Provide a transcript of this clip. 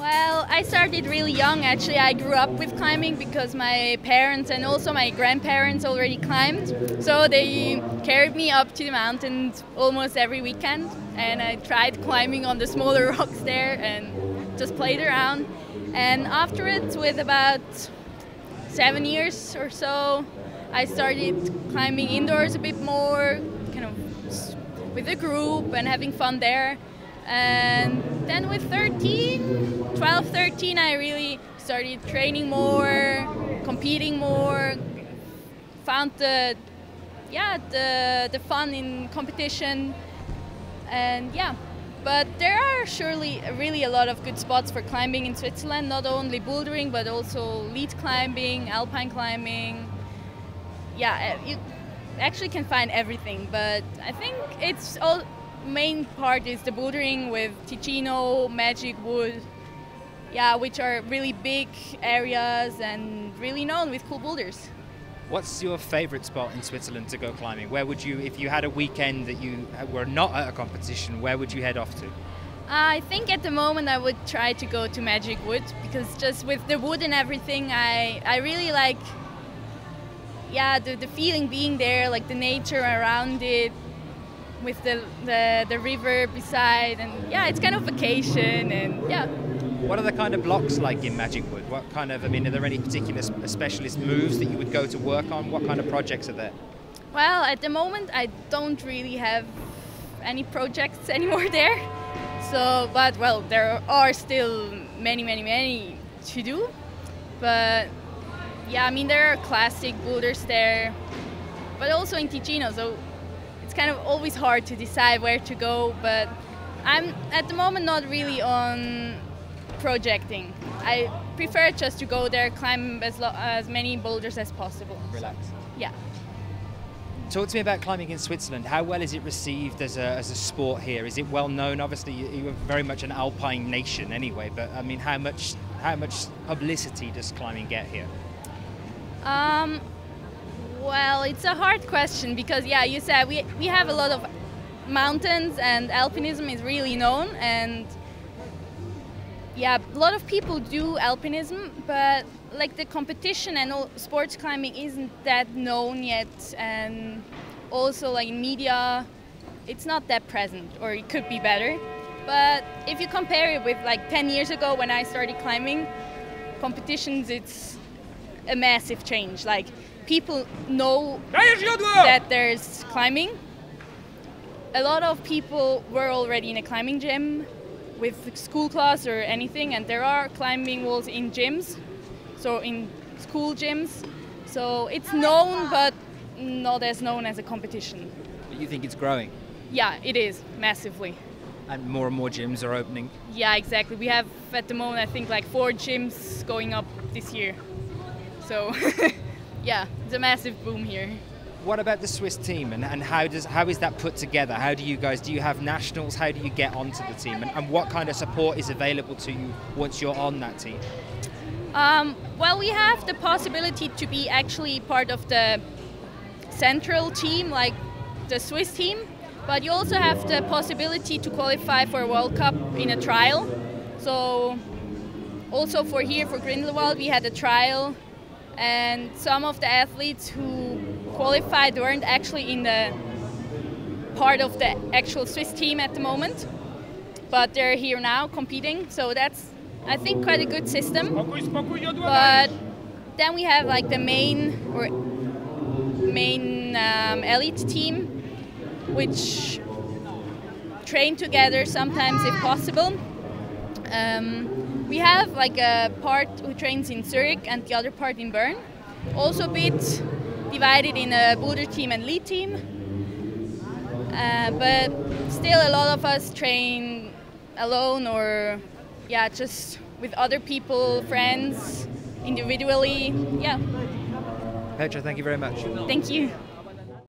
Well, I started really young actually. I grew up with climbing because my parents and also my grandparents already climbed. So they carried me up to the mountains almost every weekend, and I tried climbing on the smaller rocks there and just played around. And afterwards, with about 7 years or so, I started climbing indoors a bit more, kind of with a group and having fun there. And then with 12, 13, I really started training more, competing more, found the fun in competition, and yeah. But there are surely really a lot of good spots for climbing in Switzerland, not only bouldering, but also lead climbing, alpine climbing. Yeah, you actually can find everything, but I think it's all main part is the bouldering with Ticino, Magic Wood, yeah, which are really big areas and really known with cool boulders. What's your favorite spot in Switzerland to go climbing? Where would you, if you had a weekend that you were not at a competition, where would you head off to? I think at the moment I would try to go to Magic Wood, because just with the wood and everything, I really like, yeah, the feeling being there, like the nature around it, with the river beside, and yeah, it's kind of vacation, and yeah. What are the kind of blocks like in Magic Wood? What kind of, I mean, are there any particular specialist moves that you would go to work on? What kind of projects are there? Well, at the moment I don't really have any projects anymore there. So, but well, there are still many to do. But yeah, I mean, there are classic boulders there, but also in Ticino, so it's kind of always hard to decide where to go. But I'm at the moment not really on projecting. I prefer just to go there, climb as many boulders as possible. Relax. So, yeah. Talk to me about climbing in Switzerland. How well is it received as a sport here? Is it well known? Obviously, you are very much an alpine nation anyway, but I mean, how much publicity does climbing get here? Well, it's a hard question because, yeah, you said we have a lot of mountains and alpinism is really known, and yeah, a lot of people do alpinism, but like the competition and all sports climbing isn't that known yet, and also like in media it's not that present, or it could be better. But if you compare it with like 10 years ago when I started climbing competitions, it's a massive change. Like, people know that there's climbing. A lot of people were already in a climbing gym with school class or anything, and there are climbing walls in gyms, so in school gyms. So it's known, but not as known as a competition. But you think it's growing? Yeah, it is, massively. And more gyms are opening? Yeah, exactly. We have at the moment, I think, like 4 gyms going up this year. So yeah, it's a massive boom here. What about the Swiss team, and how is that put together? How do you have nationals? How do you get onto the team, and what kind of support is available to you once you're on that team? Well, we have the possibility to be actually part of the central team, like the Swiss team, but you also have the possibility to qualify for a World Cup in a trial. So also for Grindelwald, we had a trial, and some of the athletes who qualified weren't actually in the part of the actual Swiss team at the moment, but they're here now competing. So that's, I think, quite a good system. But then we have like the main elite team, which train together sometimes if possible. We have like a part who trains in Zurich and the other part in Bern. Also a bit divided in a boulder team and lead team. But still a lot of us train alone, or yeah, just with other people, friends, individually. Yeah. Petra, thank you very much. Thank you.